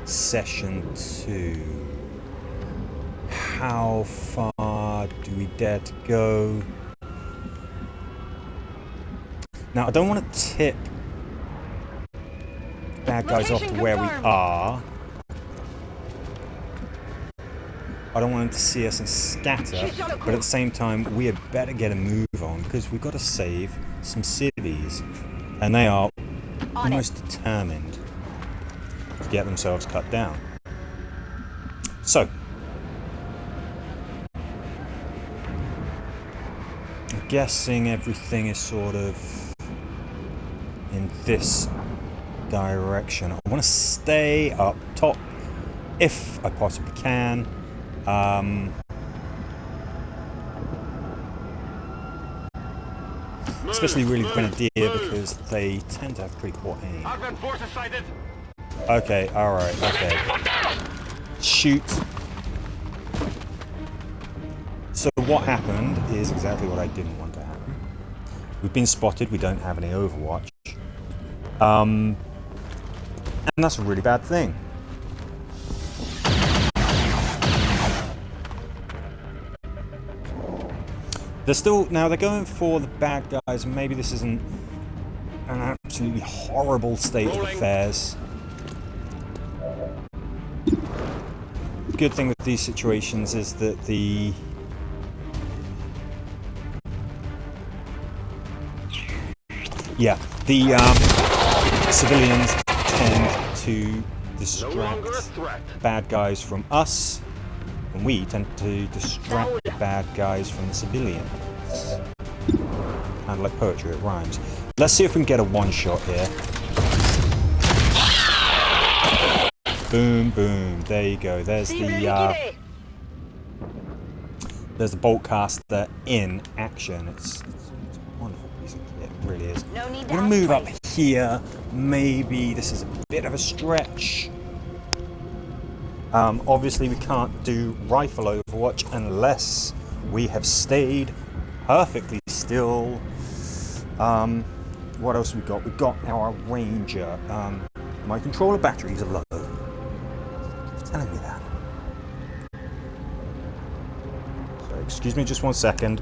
Session 2. How far do we dare to go? Now, I don't want to tip bad guys off to where we are. I don't want them to see us and scatter, but at the same time, we had better get a move on because we've got to save some civvies. And they are almost determined to get themselves cut down. So, I'm guessing everything is sort of in this direction. I want to stay up top if I possibly can. Especially really Grenadier because they tend to have pretty poor aim. Okay, alright, okay. Shoot. So what happened is exactly what I didn't want to happen. We've been spotted, we don't have any Overwatch. And that's a really bad thing. They're going for the bad guys, and maybe this isn't an absolutely horrible state of affairs. The good thing with these situations is that the civilians tend to distract bad guys from us, and we tend to distract the bad guys from the civilians. Kind of like poetry, it rhymes. Let's see if we can get a one-shot here. Boom, boom. There you go. There's the bolt caster in action. It's a wonderful piece of kit. It really is. No need I'm to gonna move up here. Maybe this is a bit of a stretch. Obviously, we can't do rifle Overwatch unless we have stayed perfectly still. What else have we got? We've got our Ranger. My controller batteries are low. It's telling me that. So, excuse me just 1 second.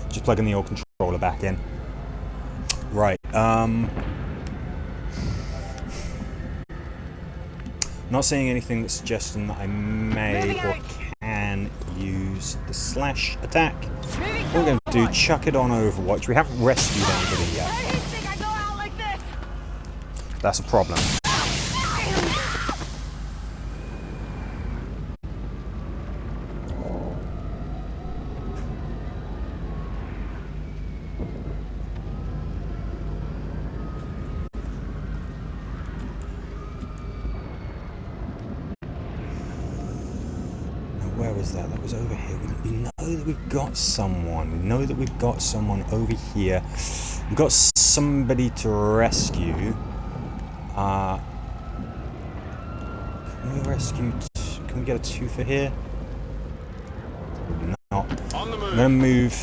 Just plugging the old controller back in. Right. Not seeing anything that's suggesting that I may or can use the slash attack. What we're going to do, chuck it on Overwatch. We haven't rescued anybody yet. That's a problem. Where was that? That was over here. We know that we've got someone. We know that we've got someone over here. We've got somebody to rescue. Can we rescue? Can we get a twofer here? Probably not. I'm going to move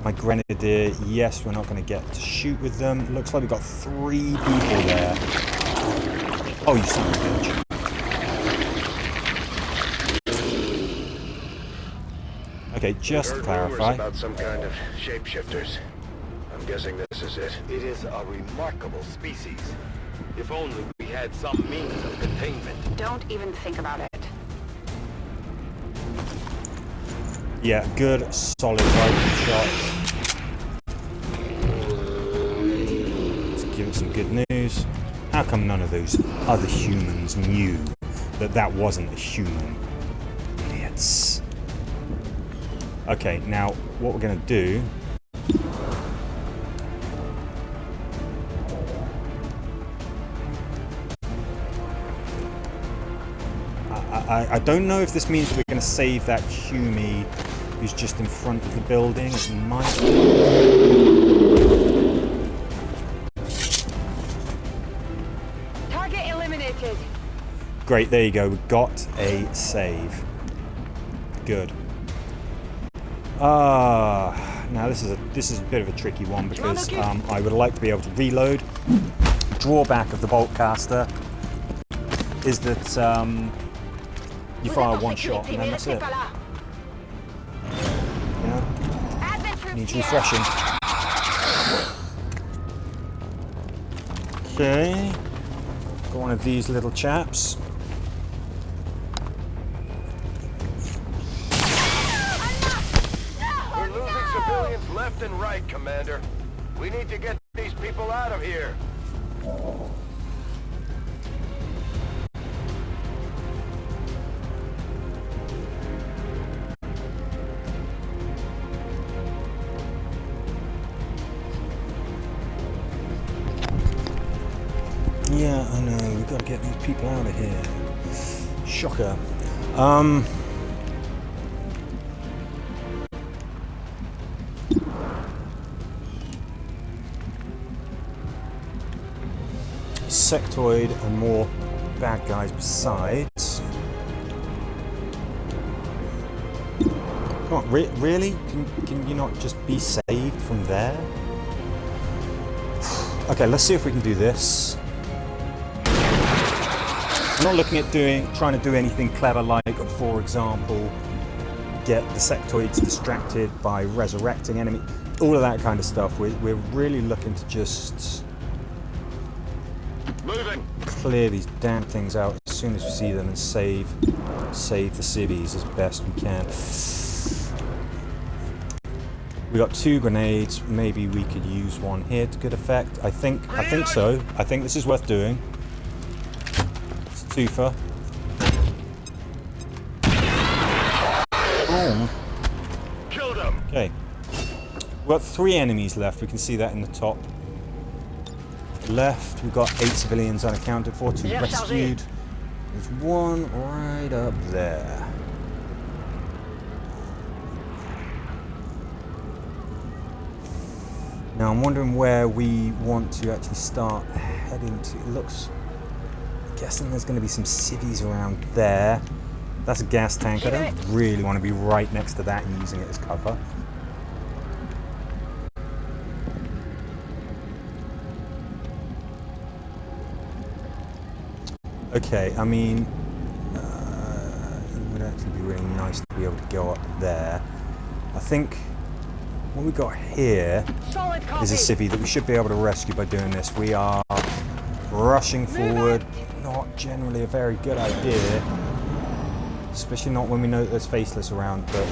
my Grenadier. Yes, we're not going to get to shoot with them. It looks like we've got 3 people there. Oh, you son of a bitch. Okay, just to clarify. About some kind of shapeshifters. I'm guessing this is it. It is a remarkable species. If only we had some means of containment. Don't even think about it. Yeah, good, solid rifle shot. Let's give it some good news. How come none of those other humans knew that that wasn't a human? Idiots. Okay, now what we're going to do... I don't know if this means we're going to save that Humie who's just in front of the building. It might... Target eliminated. Great, there you go. We got a save. Good. Now this is a bit of a tricky one because I would like to be able to reload. Drawback of the bolt caster is that you fire one shot and then that's it. You know? Needs refreshing. Okay. Got one of these little chaps. We're losing civilians left and right, Commander. We need to get these people out of here. Yeah, I know. We've got to get these people out of here. Shocker. Sectoid and more bad guys besides. Come on, really? Can you not just be saved from there? Okay, let's see if we can do this. I'm not looking at trying to do anything clever like, for example, get the sectoids distracted by resurrecting enemy, all of that kind of stuff. We're really looking to just clear these damn things out as soon as we see them and save the cities as best we can. We got 2 grenades. Maybe we could use one here to good effect. I think so. I think this is worth doing. It's a twofer. Boom. Killed him. Okay. We've got 3 enemies left. We can see that in the top left. We've got 8 civilians unaccounted for, 2 rescued. There's one right up there. Now I'm wondering where we want to actually start heading to. It looks, I'm guessing there's going to be some cities around there. That's a gas tank. I don't really want to be right next to that and using it as cover. Okay, I mean, it would actually be really nice to be able to go up there. I think what we got here is a civvy that we should be able to rescue by doing this. We are rushing forward, not generally a very good idea, especially not when we know that there's faceless around, but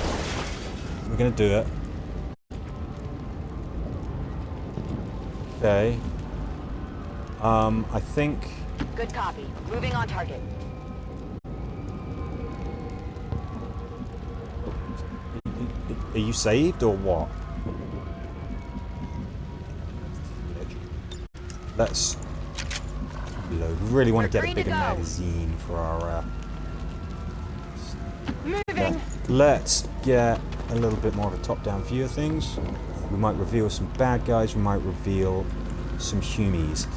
we're going to do it. Okay. I think... Good copy. Moving on target. Are you saved or what? Let's reload. We really want to get a bigger magazine for our... Moving. Let's get a little bit more of a top-down view of things. We might reveal some bad guys. We might reveal some humies.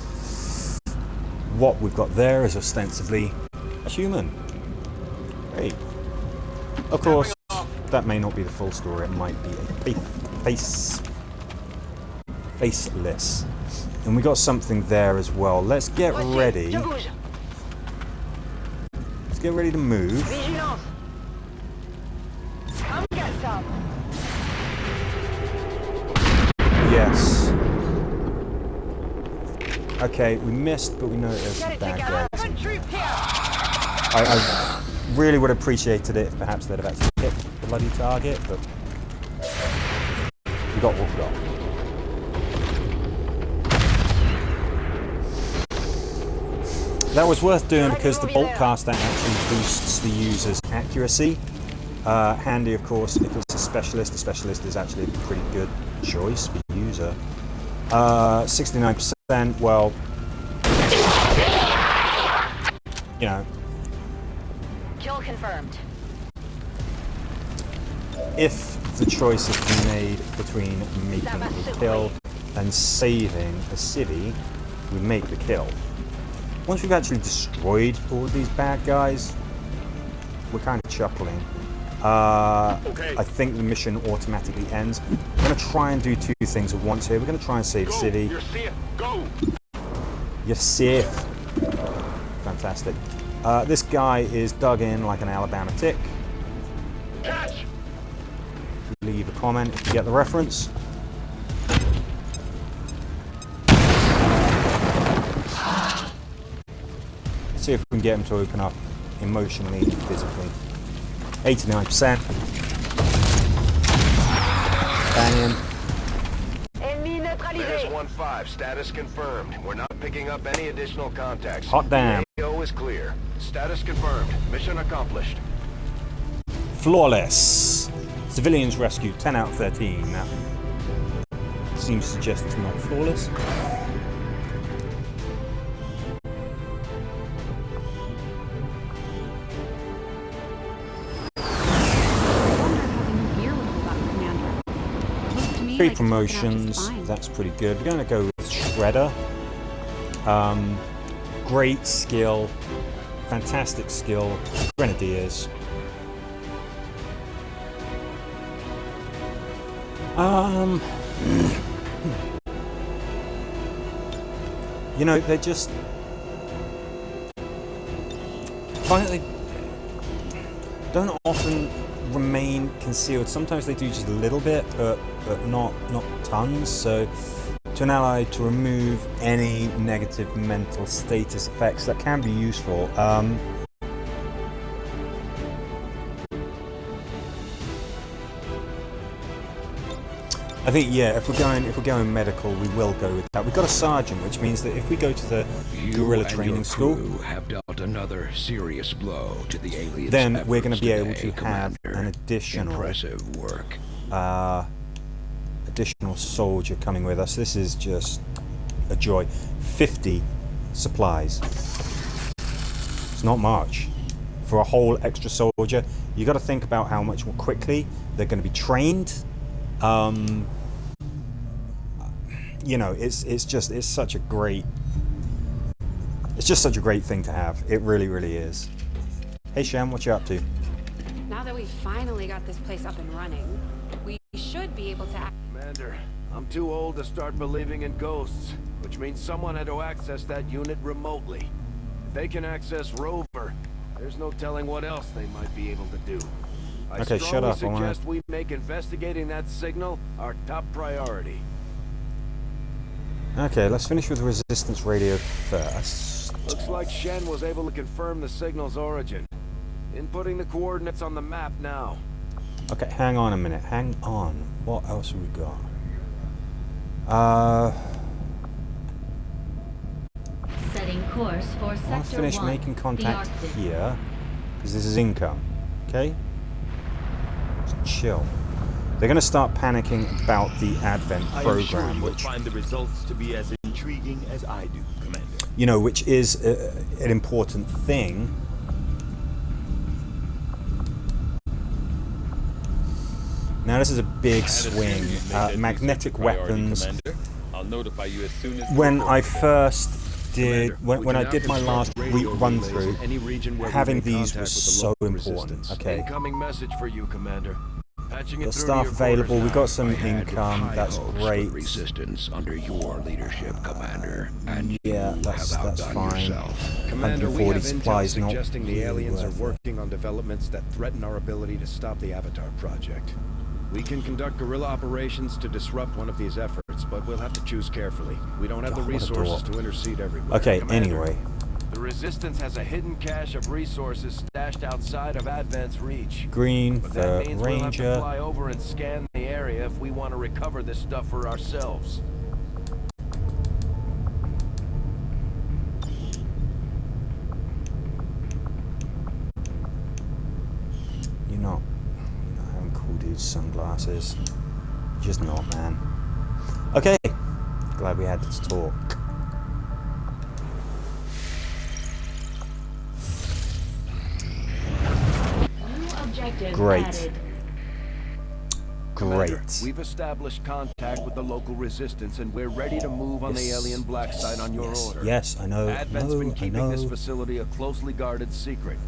What we've got there is ostensibly a human. Great. Of course, that may not be the full story. It might be a faceless. And we got something there as well. Let's get ready. Let's get ready to move. Come get some. Yes. Okay, we missed, but we know there's some bad guys. I really would have appreciated it if perhaps they'd have actually hit the bloody target, but we got what we got. That was worth doing because the bolt caster actually boosts the user's accuracy. Handy, of course, if it's a specialist. The specialist is actually a pretty good choice for user. 69%, well, you know. Kill confirmed. If the choice has been made between making a kill and saving a civvy, we make the kill. Once we've actually destroyed all of these bad guys, we're kind of chuckling. I think the mission automatically ends. We're going to try and do 2 things at once here. We're going to try and save the city. You're safe. Go. You're safe. fantastic. This guy is dug in like an Alabama tick. Catch! Leave a comment if you get the reference. Let's see if we can get him to open up emotionally and physically. 89%. Bang him. Ennemi There's neutralisé. 1-5, status confirmed. We're not picking up any additional contacts. Hot damn. AO is clear. Status confirmed. Mission accomplished. Flawless. Civilians rescued, 10 out of 13. That seems to suggest it's not flawless. Three promotions, that's pretty good. We're going to go with Shredder. Great skill, fantastic skill. Grenadiers. You know, they're just... Finally, don't often remain concealed. Sometimes they do just a little bit, but not tons. So, to an ally to remove any negative mental status effects, that can be useful. I think, yeah, if we're going medical, we will go with that. We've got a sergeant, which means that if we go to the guerrilla training school, have dealt another serious blow to the aliens. then we're going to be able to have an additional impressive work. Additional soldier coming with us. This is just a joy. 50 supplies. It's not much for a whole extra soldier. You got to think about how much more quickly they're going to be trained. You know, it's such a great thing to have. It really, really is. Hey Shem, what you up to? Now that we've finally got this place up and running, we should be able to Commander, I'm too old to start believing in ghosts, which means someone had to access that unit remotely. If they can access Rover, there's no telling what else they might be able to do. I Okay, shut up. strongly suggest we make investigating that signal our top priority. Okay, let's finish with resistance radio first. Looks like Shen was able to confirm the signal's origin. Inputting the coordinates on the map now. Okay, hang on a minute. Hang on. What else have we got? Setting course for I'll Sector finish 1, making the contact Arctic. here, because this is income. Okay? Just chill. They're going to start panicking about the Advent I am sure program, you will which, find the results to be as intriguing as I do, Commander. you know, which is an important thing. Now this is a big swing. Magnetic weapons. I'll notify you as soon as When I first did, when I did my last run through, having these was so important. Okay. Incoming message for you, Commander. Patching it Got through staff to your available. quarters We've got some income. That's great. Resistance under your leadership, Commander, and Yeah, you that's have outdone fine. yourself. Commander, we 140 have intel supplies, not suggesting the really aliens are worth it. working on developments that threaten our ability to stop the Avatar project. We can conduct guerrilla operations to disrupt one of these efforts, but we'll have to choose carefully. We don't have the God, what a resources dork. to intercede everywhere. Okay, Commander, anyway. the Resistance has a hidden cache of resources stashed outside of Advent's reach. Green But for that means we'll have to Ranger. fly over and scan the area if we want to recover this stuff for ourselves. You're not having cool dude sunglasses. Just not, man. Okay. Glad we had this talk. New objective Great. added. Commander, Great. we've established contact with the local resistance, and we're ready to move on the Yes, alien black site on your yes, order. yes, I know. Advent's been I keeping this know. facility a closely guarded secret.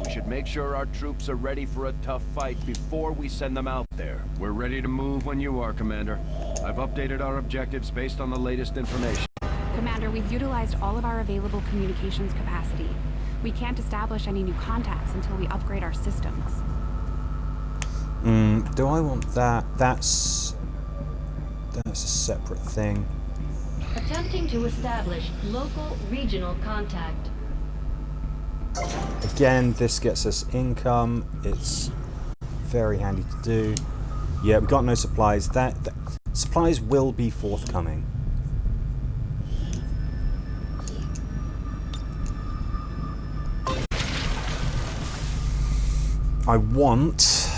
We should make sure our troops are ready for a tough fight before we send them out there. We're ready to move when you are, Commander. I've updated our objectives based on the latest information. Commander, we've utilized all of our available communications capacity. We can't establish any new contacts until we upgrade our systems. Do I want that? That's a separate thing. Attempting to establish local regional contact. Again, this gets us income. It's very handy to do. Yeah, we got no supplies. Supplies will be forthcoming. I want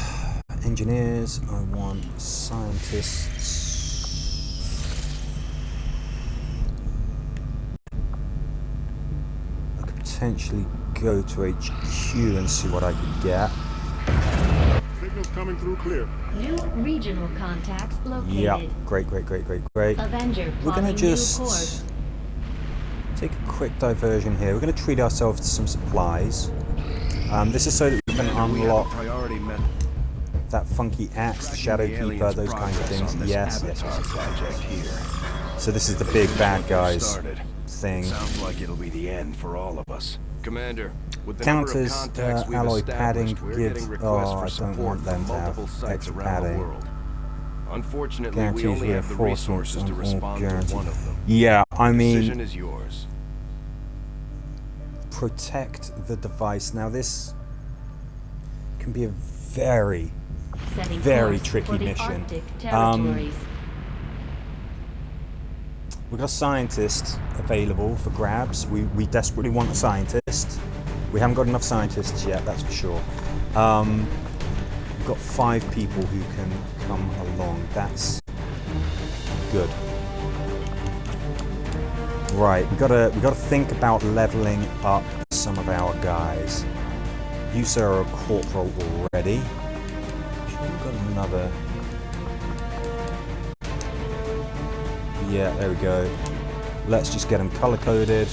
engineers, I want scientists. I could potentially go to HQ and see what I could get. Signals coming through clear. New regional contacts located. Yeah, great. Avenger We're going to plotting new just course. take a quick diversion here. We're going to treat ourselves to some supplies. This is so that we can unlock priority met that funky axe, the Shadow Keeper, those kinds of things. Yes. project here. So this is the big bad guys Started. thing. Sounds like it'll be the end for all of us. Commander, with the Counters, number of contacts we've alloy established, padding we're gives- getting requests oh, for I don't support want them from to have multiple sites extra around padding. the world. Unfortunately, we Guarantees only have the reinforcements resources to on all respond to guaranteed. one of them. Yeah, I The decision mean, is yours. protect the device. Now this can be a very Setting very course tricky for the mission. Arctic territories. We've got scientists available for grabs. We desperately want a scientist. We haven't got enough scientists yet, that's for sure. We've got 5 people who can come along. That's good. Right, we gotta think about leveling up some of our guys. You sir are a corporal already. We've got another. Yeah, there we go. Let's just get them color coded.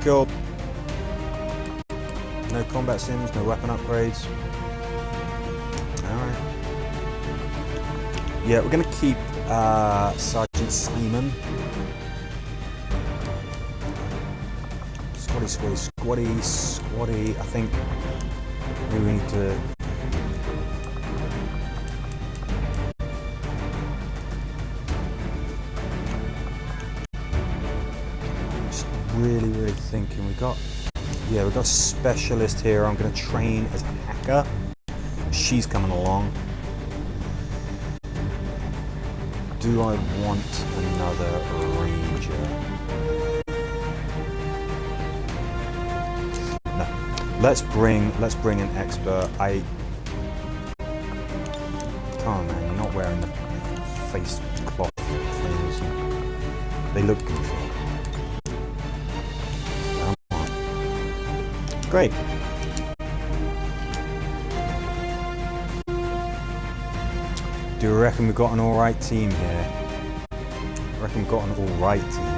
Cool. No combat sims, no weapon upgrades. Alright. Yeah, we're gonna keep Sergeant Sleeman. Squatty. I think maybe we need to. Just really thinking. We've got a specialist here. I'm going to train as a hacker. She's coming along. Do I want another ranger? No. Let's bring an expert. Come on, man. You're not wearing the face cloth things. They look goofy. Come on. Great. Do you reckon we've got an alright team here? I reckon we've got an alright team.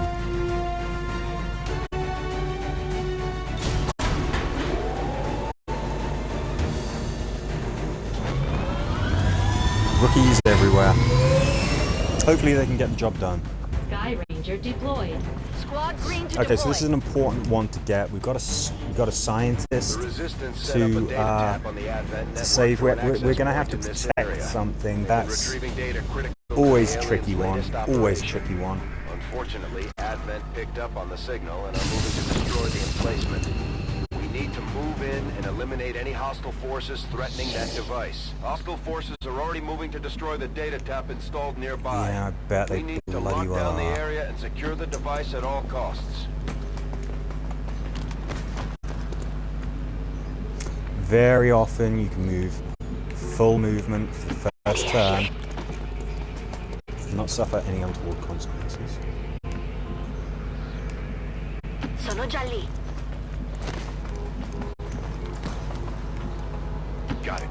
Rookies everywhere. Hopefully they can get the job done. Sky Ranger deployed. Squad green to Okay, so this is deploy. an important one to get. We've got a scientist The Resistance set up a to data tap on the Advent network save. for an We're access going to have point to in this protect area. something. That's Retrieving data critical to always the a tricky aliens' one. latest Always a operation. tricky one. Unfortunately, Advent picked up on the signal and are moving to destroy the emplacement. We need to move in and eliminate any hostile forces threatening that device. Hostile forces are already moving to destroy the data tap installed nearby. Yeah, I bet We they need to bloody lock well down the are. area and secure the device at all costs. Very often you can move full movement for the first turn and not suffer any untoward consequences. Sono già lì. Got it.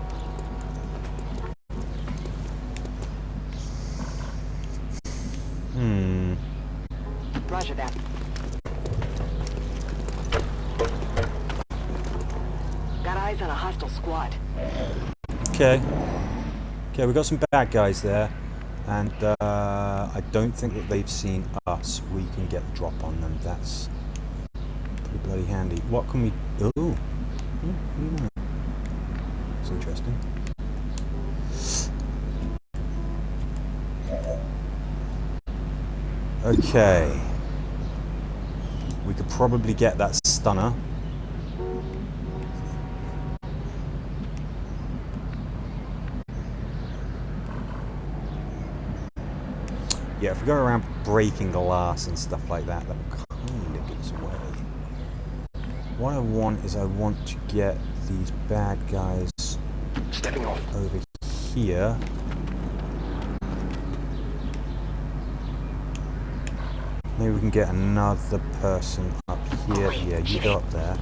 Roger that. Got eyes on a hostile squad. Okay, we've got some bad guys there. And I don't think that they've seen us. We can get the drop on them. That's pretty bloody handy. What can we... Ooh. You know. It's interesting. Okay. We could probably get that stunner. Yeah, if we go around breaking glass and stuff like that, that will kind of give us away. What I want is I want to get these bad guys Stepping off. over here. Maybe we can get another person up here. Yeah, you go up there.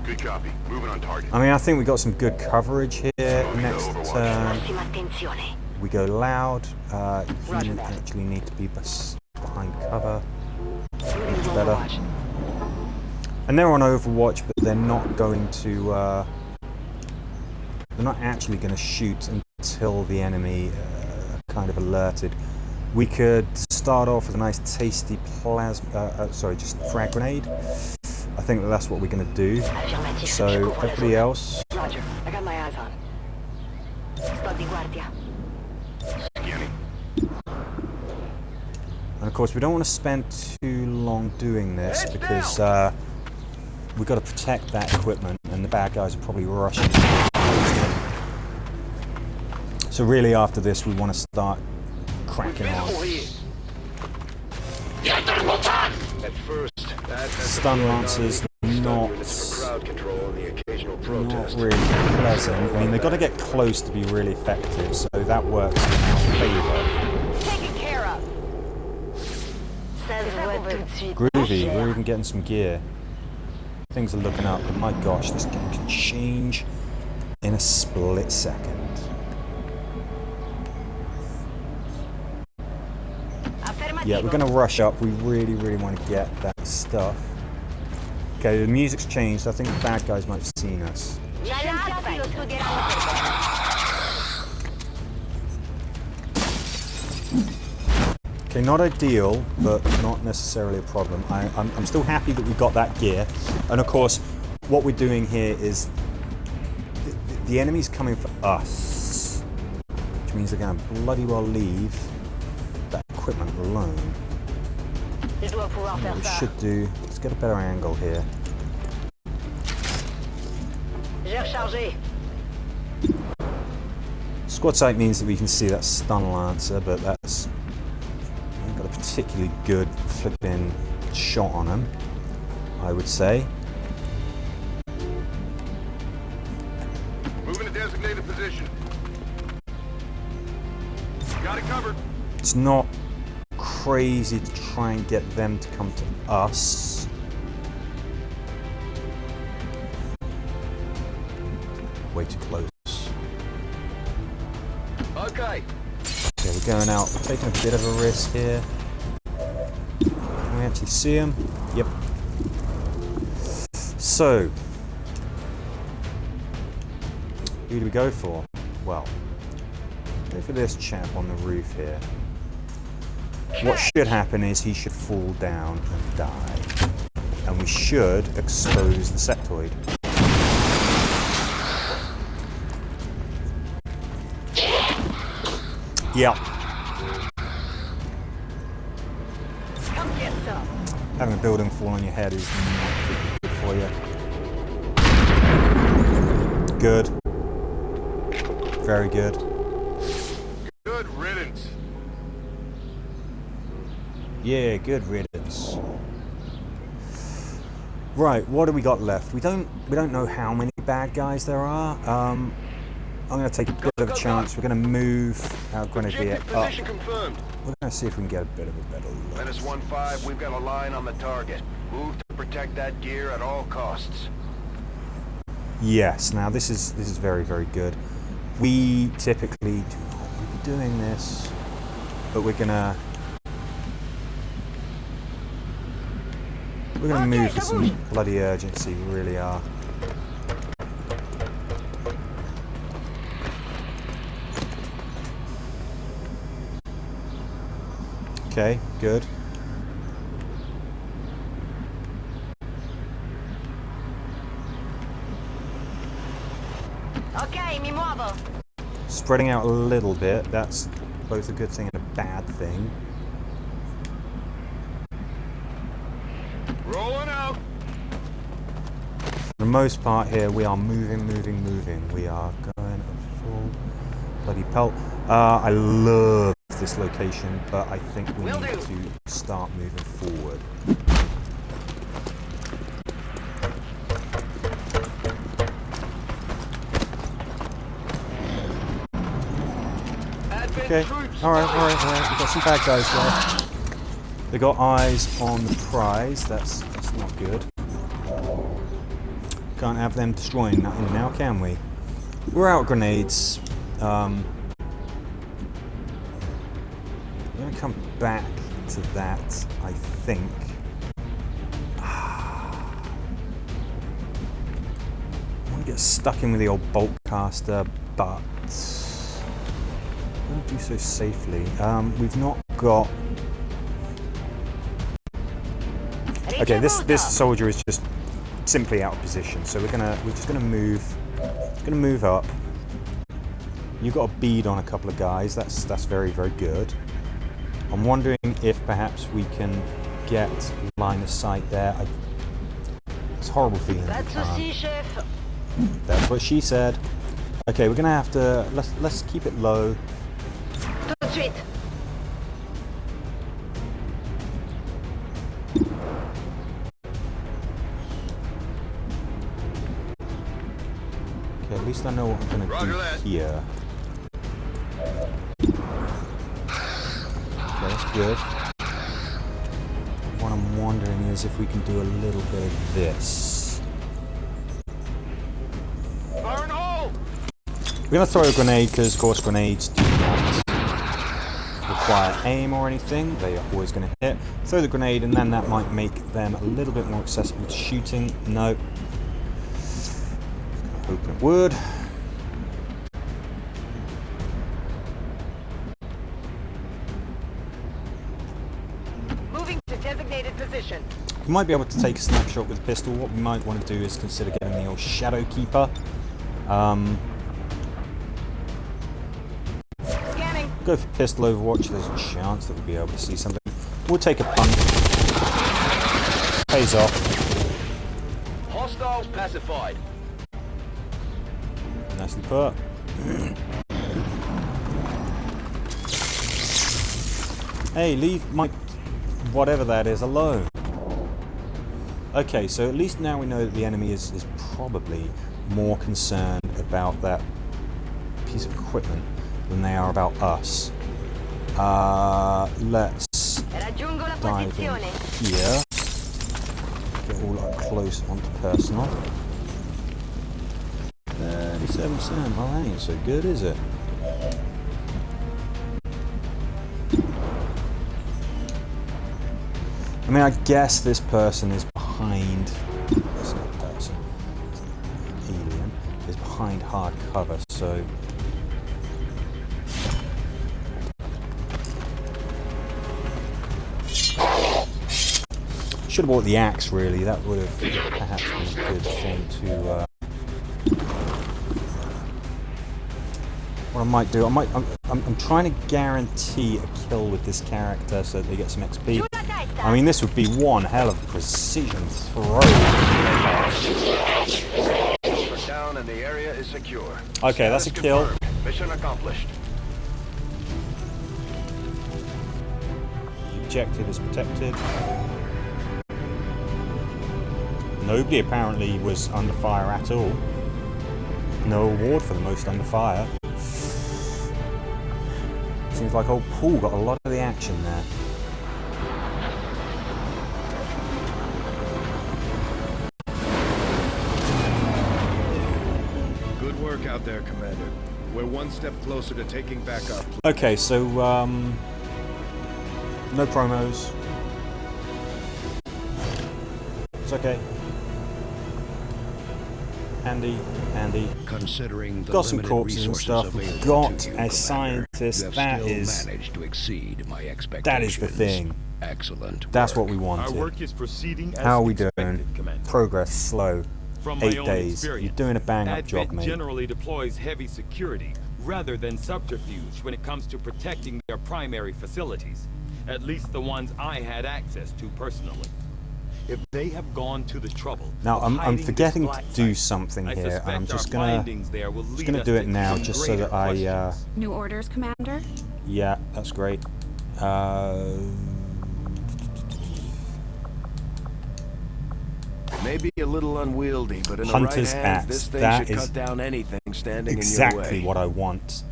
Good copy. Moving on target. I mean, I think we got some good coverage here. Next turn, we go loud. You actually need to be behind cover. Much better. And they're on Overwatch, but they're not going to. They're not actually going to shoot until the enemy kind of alerted. We could start off with a nice tasty just frag grenade. I think that's what we're going to do. So everybody else. Roger, I got my eyes on. Sto di guardia. Scanning. And of course, we don't want to spend too long doing this because we've got to protect that equipment, and the bad guys are probably rushing. So really, after this, we want to start cracking on. At first, Stun lancers not crowd control and the occasional protest. really pleasant. I mean, they've got to get close to be really effective, so that works in our favour. Taken care of. Groovy, we're even getting some gear. Things are looking up, but my gosh, this game can change in a split second. Yeah, we're going to rush up. We really, really want to get that stuff. Okay, the music's changed. I think the bad guys might have seen us. Okay, not ideal, but not necessarily a problem. I'm still happy that we got that gear. And of course, what we're doing here is the enemy's coming for us, which means they're going to bloody well leave that equipment alone. What we should do, let's get a better angle here. Squad sight means that we can see that stun lancer, but that's got a particularly good flipping shot on him, I would say. Moving to designated position. Got it covered. It's not crazy to try and get them to come to us. Way too close. Okay. Okay, we're going out. We're taking a bit of a risk here. Can we actually see him? Yep. So, who do we go for? Well, go for this chap on the roof here. What should happen is he should fall down and die. And we should expose the sectoid. Yeah. Come get some. Having a building fall on your head is not good for you. Good. Very good. Good riddance. Yeah, good riddance. Right, what do we got left? We don't know how many bad guys there are. I'm going to take a bit of a chance. We're going to move our grenadier up. Position confirmed. We're going to see if we can get a bit of a better look. Menace 1-5, we've got a line on the target. Move to protect that gear at all costs. Yes, now this is very, very good. We typically do not want to be doing this, but we're gonna move with some bloody urgency. We really are. Okay, good. Okay, mi muovo. Spreading out a little bit, that's both a good thing and a bad thing. Rolling out. For the most part here, we are moving. We are going at full bloody pelt. I love this location, but I think we need to start moving forward. Okay, alright. We've got some bad guys there. They got eyes on the prize, that's not good. Can't have them destroying nothing now, can we? We're out of grenades. I'm going to come back to that, I think. I want to get stuck in with the old bolt caster, but I don't do so safely. We've not got... Okay, this soldier is just simply out of position, so we're just gonna move up. You've got a bead on a couple of guys. That's very good. I'm wondering if perhaps we can get line of sight there. It's a horrible feeling. That's what she said. Okay, we're gonna have to let's keep it low. Tout de suite. Okay, at least I know what I'm gonna do here. Okay, that's good. What I'm wondering is if we can do a little bit of this. Burn hole! We're going to throw a grenade because, of course, grenades do not require aim or anything. They are always going to hit. Throw the grenade and then that might make them a little bit more accessible to shooting. No. Hoping it would. Moving to designated position. We might be able to take a snapshot with a pistol. What we might want to do is consider getting the old Shadow Keeper. Scanning. Go for pistol overwatch. There's a chance that we'll be able to see something. We'll take a punt. Pays off. Hostiles pacified. Nicely put. Hey, leave my whatever that is alone. Okay, so at least now we know that the enemy is probably more concerned about that piece of equipment than they are about us. Let's dive in here. Get all up close onto personal. 37%, well that ain't so good, is it? I mean, I guess this person is behind... It's not a person. It's an alien. Is behind hard cover, so... Should have bought the axe, really. That would have perhaps been a good thing to... What I might do, I'm trying to guarantee a kill with this character so that they get some XP. I mean, this would be one hell of a precision throw. Down and the area is secure. Okay, that's a kill. Mission accomplished. The objective is protected. Nobody apparently was under fire at all. No award for the most under fire. Seems like old Paul got a lot of the action there. Good work out there, Commander. We're one step closer to taking back our... Okay, so, no promos. It's okay. Handy, handy. Considering the Got some limited corpses and resources stuff. We've available got to you, a Commander, scientist. you have That still is managed to exceed my expectations. that is the thing. Excellent. That's work. what we Our wanted. work is proceeding as How are we expected, doing? Commander. Progress slow. From my 8 own days. experience, You're doing a bang-up Advent job, mate. generally deploys heavy security rather than subterfuge when it comes to protecting their primary facilities. At least the ones I had access to personally. If they have gone to the trouble Now of I'm hiding this forgetting to black do site, something I here, and I'm suspect just our gonna findings there will lead us do it to now, even just so greater that I questions. New orders, Commander? yeah, that's great. Maybe a little unwieldy, but in the Hunter's right hands, axe. this thing That should is cut down anything standing in exactly your way. what I want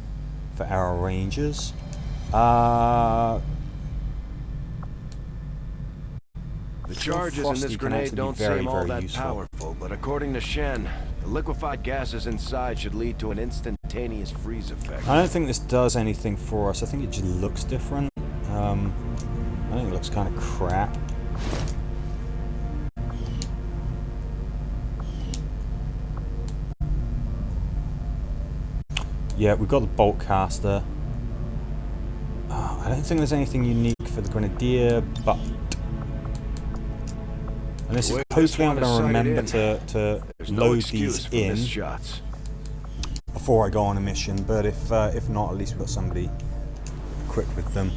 for our rangers. The The charges in this grenade don't very, seem all very that useful. powerful, but according to Shen, the liquefied gases inside should lead to an instantaneous freeze effect. I don't think this does anything for us. I think it just looks different. I think it looks kind of crap. Yeah, we've got the bolt caster. I don't think there's anything unique for the grenadier, but and this is hopefully I'm going to remember to There's no load excuse these for in missed shots. before I go on a mission. But if not, at least we've got somebody equipped with them.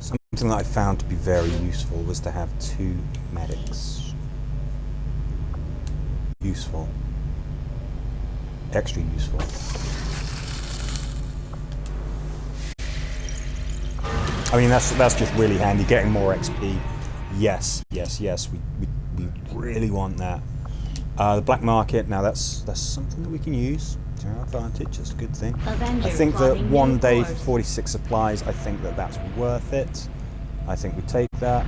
Something that I found to be very useful was to have 2 medics. Useful. Extra useful. I mean, that's just really handy. Getting more XP. Yes, yes, yes. We really want that. The black market. Now that's something that we can use to our advantage. That's a good thing. Avenger I think that plotting new 1 day for course. 46 supplies. I think that that's worth it. I think we take that.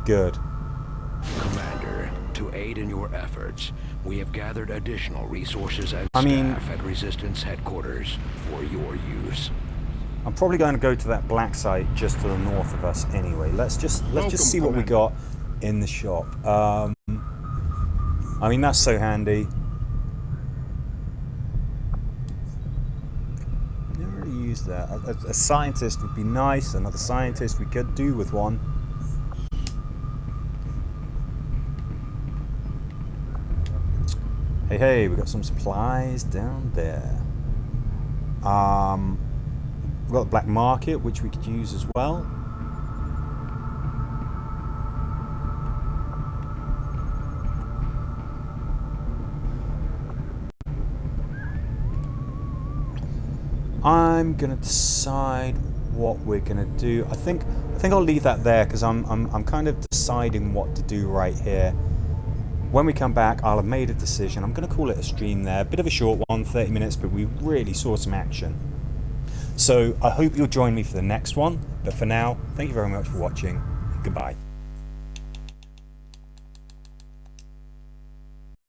Good. Commander, to aid in your efforts, we have gathered additional resources and I mean- staff at Resistance headquarters for your use. I'm probably going to go to that black site just to the north of us anyway. Let's just see what we got in the shop. I mean, that's so handy. Never really used that. A scientist would be nice. Another scientist we could do with one. Hey, we got some supplies down there. We've got the black market, which we could use as well. I'm gonna decide what we're gonna do. I think I'll leave that there because I'm kind of deciding what to do right here. When we come back, I'll have made a decision. I'm going to call it a stream there. Bit of a short one, 30 minutes, but we really saw some action. So I hope you'll join me for the next one. But for now, thank you very much for watching. Goodbye.